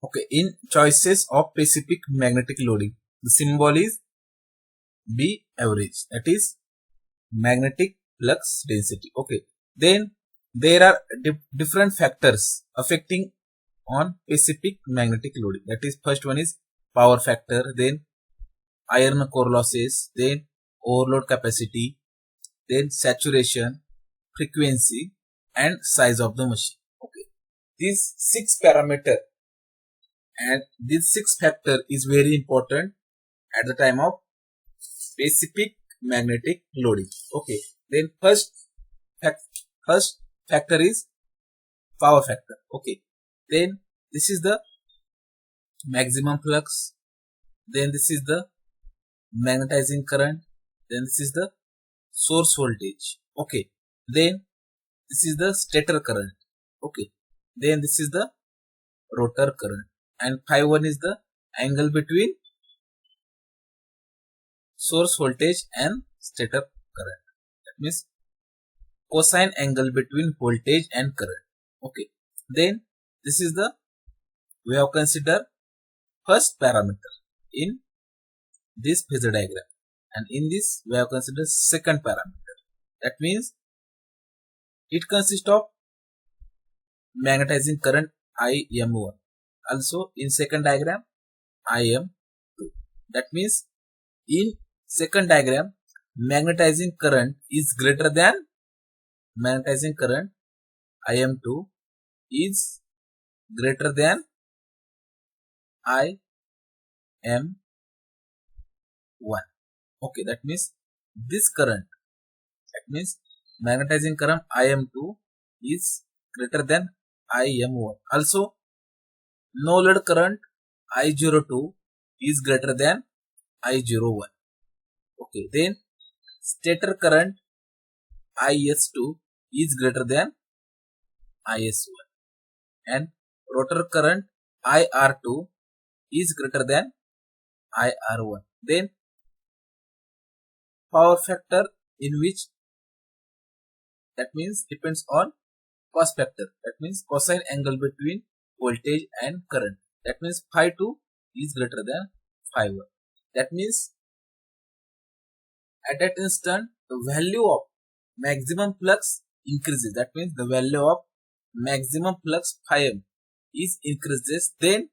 Okay, in choices of specific magnetic loading, the symbol is B average, that is magnetic flux density. Okay, then there are different factors affecting on specific magnetic loading. That is, first one is power factor, then iron core losses, then overload capacity, then saturation, frequency, and size of the machine. Okay, these 6 parameter and this 6 factor is very important at the time of specific magnetic loading. Okay, then first factor is power factor. Okay, then this is the maximum flux, then this is the magnetizing current, then this is the source voltage. Okay, then this is the stator current. Okay, then this is the rotor current, and phi 1 is the angle between source voltage and stator current. That means cosine angle between voltage and current. Okay, then this is the we have considered first parameter in this phasor diagram, and in this we have considered second parameter. That means it consists of magnetizing current IM1, also in second diagram IM2. That means in second diagram magnetizing current is greater than magnetizing current IM2 is greater than IM1. Okay, that means this current, that means magnetizing current IM2 is greater than IM1. Also, no load current I02 is greater than I01. Okay, then stator current IS2 is greater than IS1, and rotor current IR2 is greater than IR1. Then power factor, in which that means depends on cos factor, that means cosine angle between voltage and current. That means phi 2 is greater than phi 1. That means at that instant the value of maximum flux increases. That means the value of maximum flux phi m is increases, then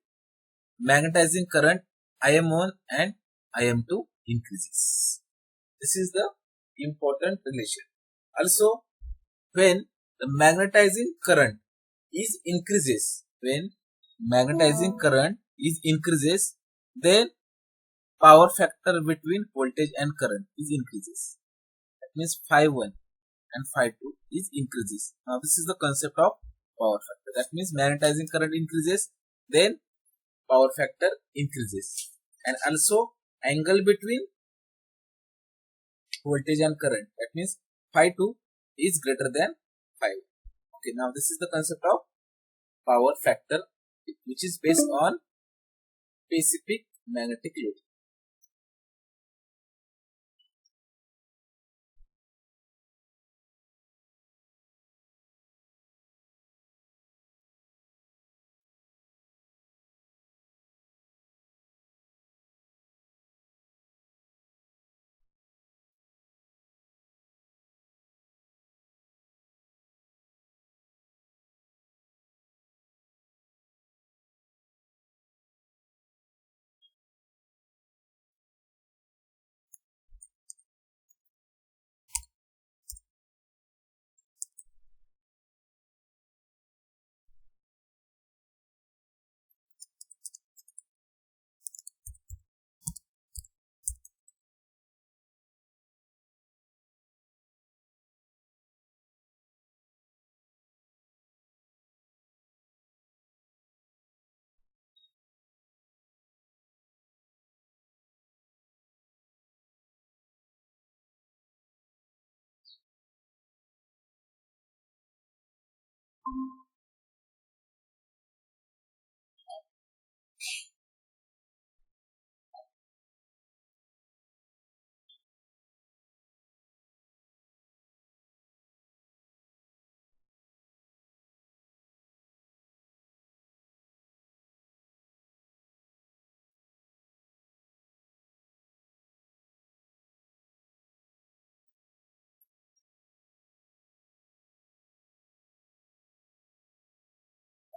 magnetizing current IM1 and IM2 increases. This is the important relation. Also, when the magnetizing current is increases, when magnetizing current is increases, then power factor between voltage and current is increases. That means phi 1 and phi 2 is increases. Now this is the concept of power factor. That means magnetizing current increases, then power factor increases, and also angle between voltage and current. That means phi 2 is greater than phi 1. Okay, now this is the concept of power factor, which is based on specific magnetic load.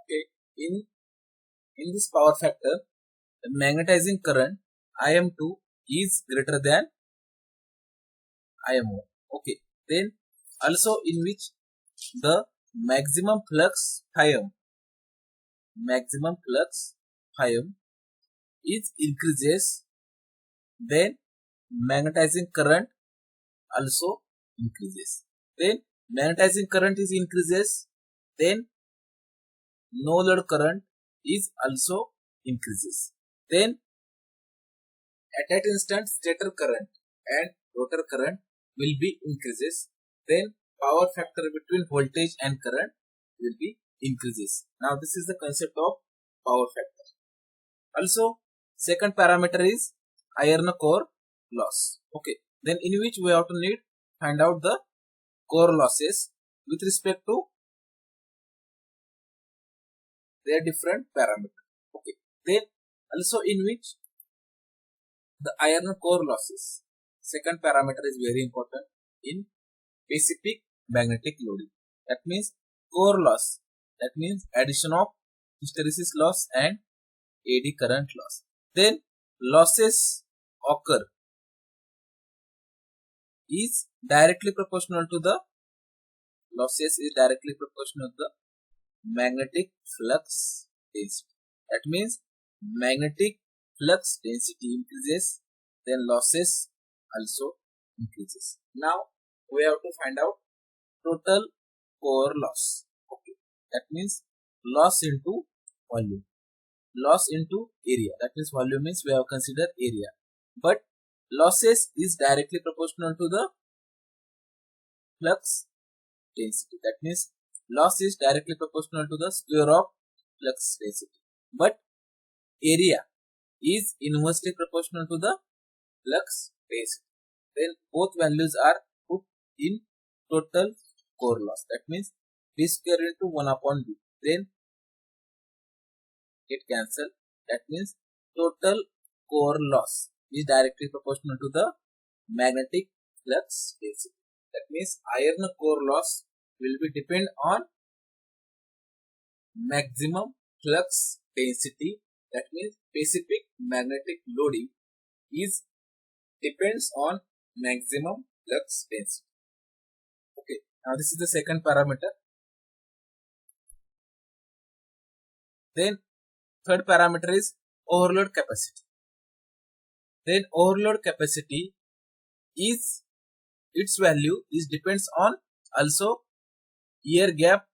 Okay, in this power factor, the magnetizing current Im2 is greater than Im1. Okay, then also in which the maximum flux phi is increases, then magnetizing current also increases. Then magnetizing current is increases, then no load current is also increases. Then at that instant stator current and rotor current will be increases. Then power factor between voltage and current will be increases. Now this is the concept of power factor. Also second parameter is iron core loss. Okay, then in which we have to find out the core losses with respect to their different parameters. Okay, then also in which the iron core losses, second parameter is very important in specific magnetic loading. That means core loss, that means addition of hysteresis loss and eddy current loss. Then losses occur is directly proportional to the magnetic flux density. That means magnetic flux density increases, then losses also increases. Now we have to find out total core loss. Okay, that means loss into volume, loss into area. That means volume means we have considered area, but losses is directly proportional to the flux density. That means loss is directly proportional to the square of flux density, but area is inversely proportional to the flux density. Then both values are put in total core loss. That means b square into 1 upon b. Then get cancelled. That means total core loss is directly proportional to the magnetic flux density. That means iron core loss will be depend on maximum flux density. That means specific magnetic loading is depends on maximum flux density. Okay, now this is the second parameter. Then third parameter is overload capacity. Then overload capacity is its value is depends on also air gap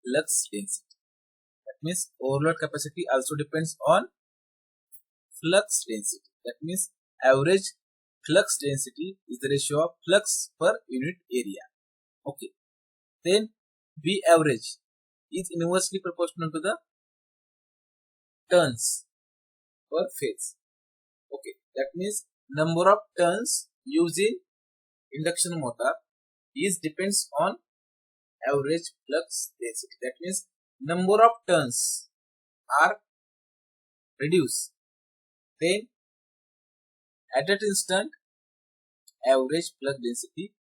flux density. That means overload capacity also depends on flux density. That means average flux density is the ratio of flux per unit area. Okay, then V average is inversely proportional to the turns per phase. Okay, that means number of turns used in induction motor is depends on average flux density. That means number of turns are reduced, then at that instant average flux density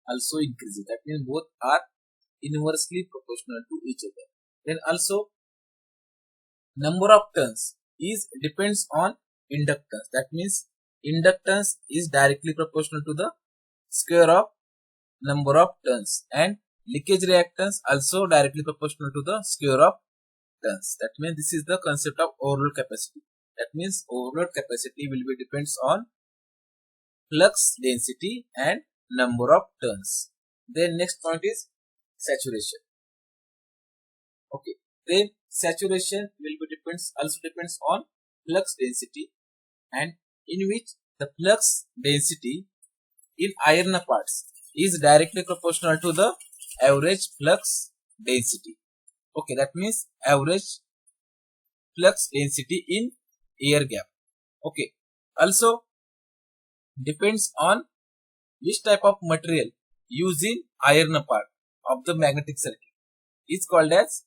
also increases. That means both are inversely proportional to each other. Then also number of turns is depends on inductance. That means inductance is directly proportional to the square of number of turns, and leakage reactance also directly proportional to the square of turns. That means this is the concept of overload capacity. That means overload capacity will be depends on flux density and number of turns. Then next point is saturation. Okay, then saturation will be also depends on flux density, and in which the flux density in iron parts is directly proportional to the average flux density. Okay, that means average flux density in air gap. Okay, also depends on which type of material used in iron part of the magnetic circuit is called as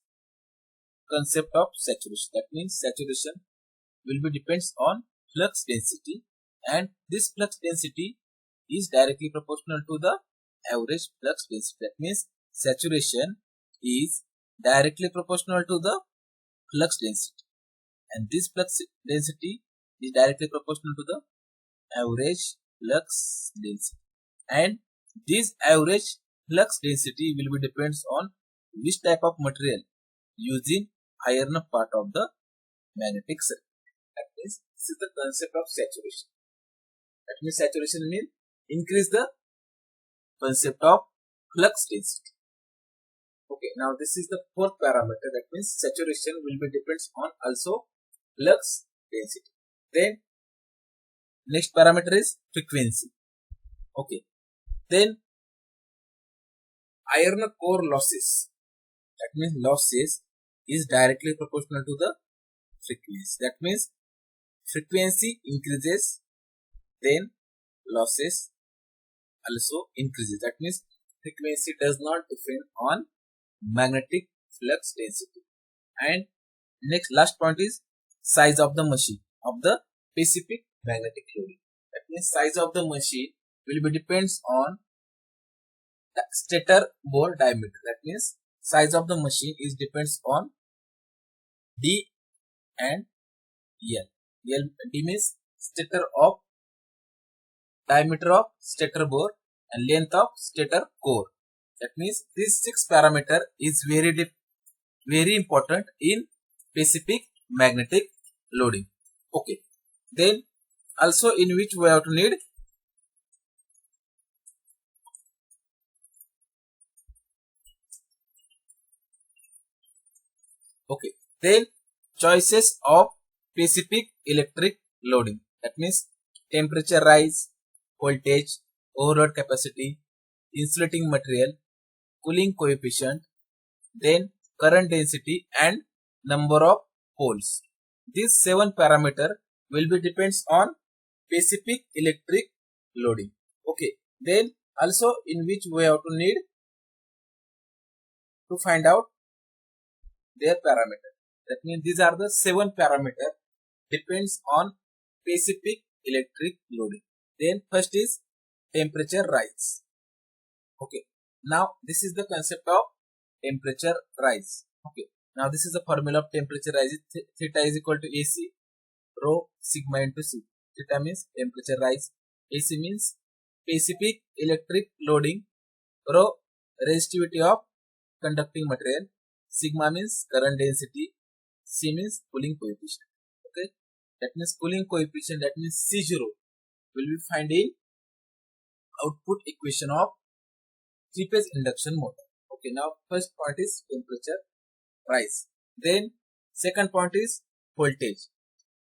concept of saturation. That means saturation will be depends on flux density, and this flux density is directly proportional to the average flux density. That means saturation is directly proportional to the flux density, and this flux density is directly proportional to the average flux density, and this average flux density will be depends on which type of material using iron part of the magnetic circuit. That means this is the concept of saturation. That means saturation means increase the concept of flux density. Okay, now this is the fourth parameter. That means saturation will be depends on also flux density. Then next parameter is frequency. Okay, then iron core losses. That means losses is directly proportional to the frequency. That means frequency increases, then losses also increases. That means frequency does not depend on magnetic flux density. And next last point is size of the machine of the specific magnetic loading. That means size of the machine will be depends on the stator bore diameter. That means size of the machine is depends on D and L. D means stator of diameter of stator bore and length of stator core. That means this 6 parameter is very important in specific magnetic loading. Okay. Then also in which we have to need okay. Then choices of specific electric loading. That means temperature rise, voltage, overload capacity, insulating material, cooling coefficient, then current density and number of poles. These 7 parameter will be depends on specific electric loading. Okay. Then also in which we have to need to find out their parameter. That means these are the 7 parameter depends on specific electric loading. Then first is temperature rise. Okay. Now this is the concept of temperature rise. Okay. Now this is the formula of temperature rise. Theta is equal to AC rho sigma into C. Theta means temperature rise. AC means specific electric loading. Rho resistivity of conducting material. Sigma means current density. C means cooling coefficient. Okay. That means cooling coefficient, that means C0 will be found in output equation of 3-phase induction motor. Okay, now first point is temperature rise. Then second point is voltage.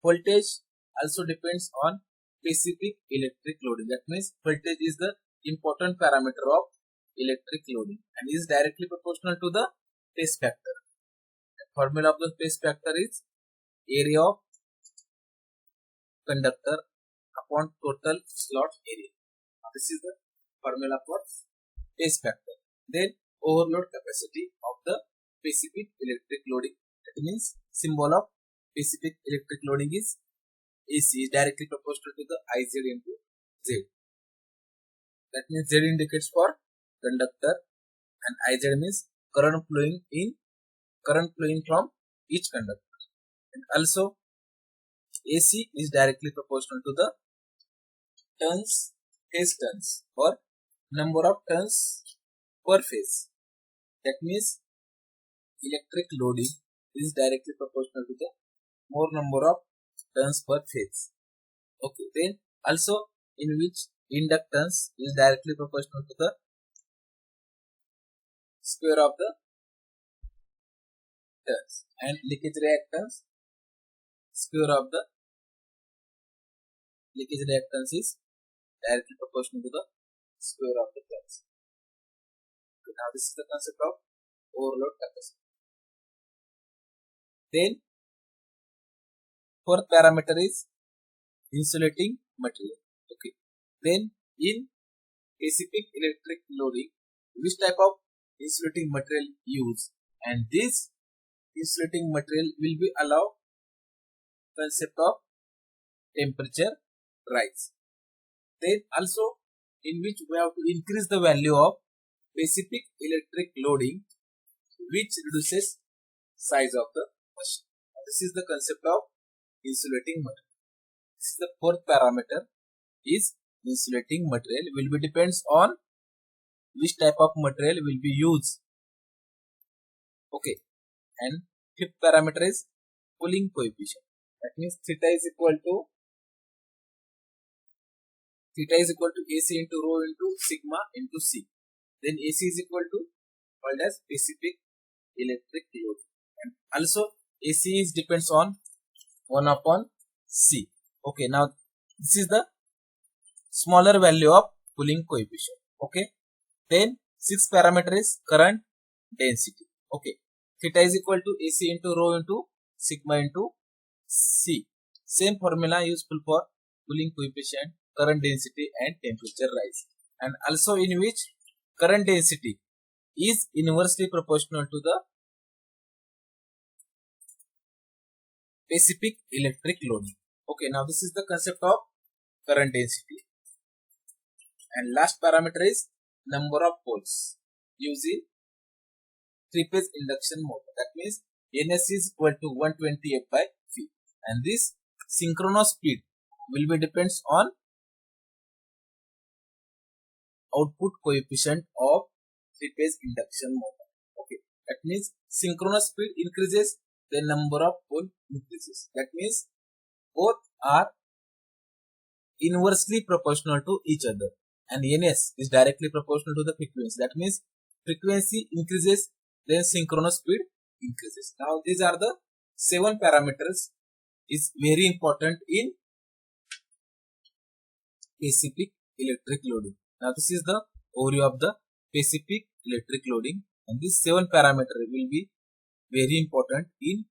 Voltage also depends on specific electric loading. That means voltage is the important parameter of electric loading and is directly proportional to the phase factor. The formula of the phase factor is area of conductor upon total slot area. This is the formula for phase factor. Then overload capacity of the specific electric loading. That means symbol of specific electric loading is AC, is directly proportional to the IZ into Z. That means Z indicates for conductor and IZ means current flowing from each conductor. And also AC is directly proportional to the phase turns or number of turns per phase. That means electric loading is directly proportional to the more number of turns per phase. Okay, then also in which inductance is directly proportional to the square of the turns, and leakage reactance square of the leakage reactance is directly proportional to the square of the turns. Okay, now this is the concept of overload capacity. Then fourth parameter is insulating material. Okay. Then in specific electric loading, which type of insulating material use, and this insulating material will be allow concept of temperature rise. Then also in which we have to increase the value of specific electric loading, which reduces size of the machine. This is the concept of insulating material. This is the fourth parameter is insulating material will be depends on which type of material will be used. Okay, and fifth parameter is pulling coefficient. That means theta is equal to AC into rho into sigma into C. Then AC is equal to called as specific electric load, and also AC is depends on 1 upon C. Okay, now this is the smaller value of pulling coefficient. Okay, then sixth parameter is current density. Okay, theta is equal to AC into rho into sigma into C. Same formula useful for pulling coefficient, current density and temperature rise, and also in which current density is inversely proportional to the specific electric loading. Okay, now this is the concept of current density. And last parameter is number of poles using three-phase induction motor. That means NS is equal to 120 F by V, and this synchronous speed will be depends on output coefficient of three-phase induction motor. Okay, that means synchronous speed increases, the number of pole increases. That means both are inversely proportional to each other, and NS is directly proportional to the frequency. That means frequency increases, then synchronous speed increases. Now these are the 7 parameters is very important in specific electric loading. Now this is the overview of the specific electric loading, and these 7 parameters will be very important in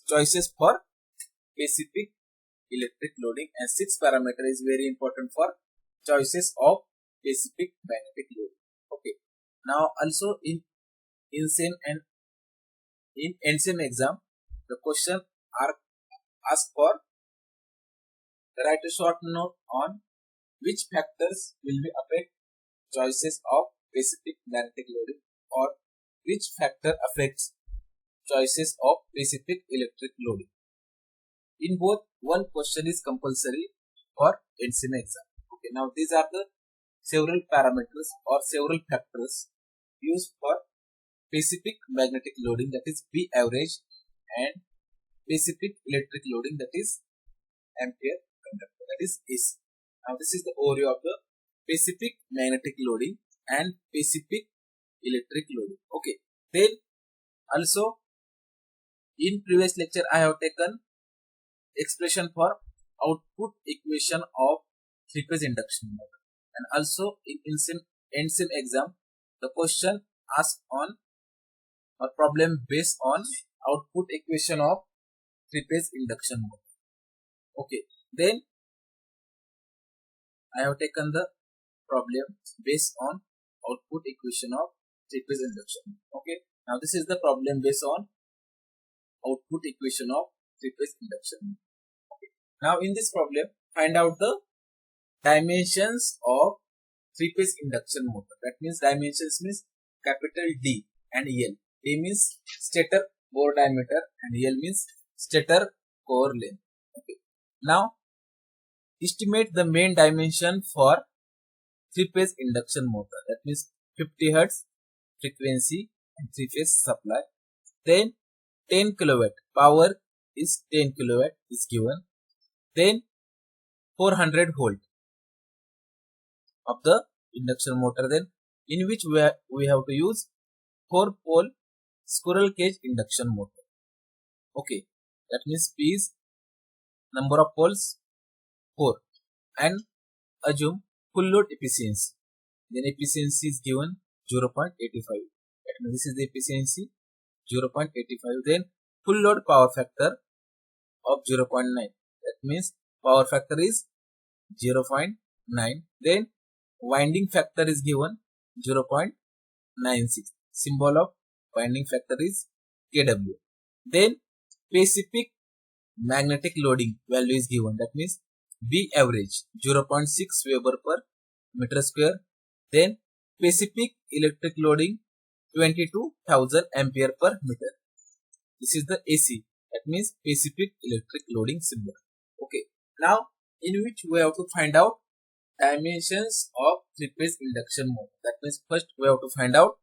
choices for specific electric loading, and 6 parameter is very important for choices of specific magnetic loading. Okay, now also in same exam, the question are asked for write a short note on which factors will be affect choices of specific magnetic loading, or which factor affects choices of specific electric loading. In both, one question is compulsory for NCM exam. Okay, now these are the several parameters or several factors used for specific magnetic loading, that is V average, and specific electric loading, that is ampere conductor, that is AC. Now this is the overview of the specific magnetic loading and specific electric loading. Okay, then also in previous lecture I have taken expression for output equation of three-phase induction motor, and also in NCM exam the question asked on a problem based on output equation of three-phase induction motor. Okay, then I have taken the problem based on output equation of three-phase induction. Okay, now this is the problem based on output equation of three-phase induction. Okay, now in this problem find out the dimensions of three-phase induction motor. That means dimensions means capital D and L. D means stator bore diameter and L means stator core length. Okay, now estimate the main dimension for three-phase induction motor. That means 50 Hz frequency and three-phase supply. Then 10 kilowatt power is 10 kilowatt is given. Then 400 volt of the induction motor. Then in which we have to use 4-pole squirrel cage induction motor. Okay, that means P is number of poles 4, and assume full load efficiency. Then efficiency is given 0.85. That means this is the efficiency 0.85. Then full load power factor of 0.9. That means power factor is 0.9. Then winding factor is given 0.96. Symbol of winding factor is kW. Then specific magnetic loading value is given. That means V average 0.6 Weber per meter square. Then specific electric loading 22,000 ampere per meter. This is the AC, that means specific electric loading symbol. Okay, now in which we have to find out dimensions of three-phase induction motor. That means first we have to find out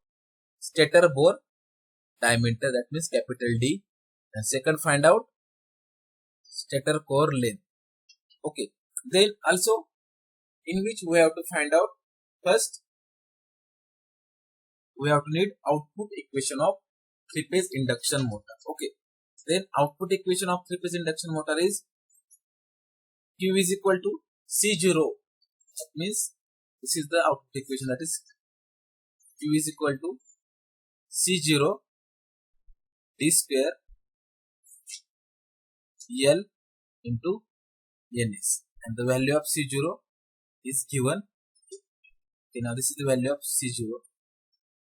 stator bore diameter, that means capital D, and second find out stator core length. Okay, then also in which we have to find out first we have to need output equation of three-phase induction motor. Okay, then output equation of three-phase induction motor is Q is equal to C0. That means this is the output equation, that is Q is equal to C0 D square L into Ns, and the value of C0 is given. Okay, now this is the value of C0.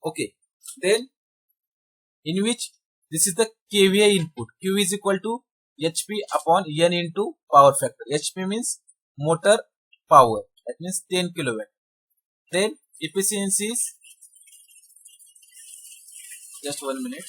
Okay, then in which this is the kVA input. Q is equal to HP upon N into power factor. HP means motor power, that means 10 kilowatt. Then efficiency is, just 1 minute.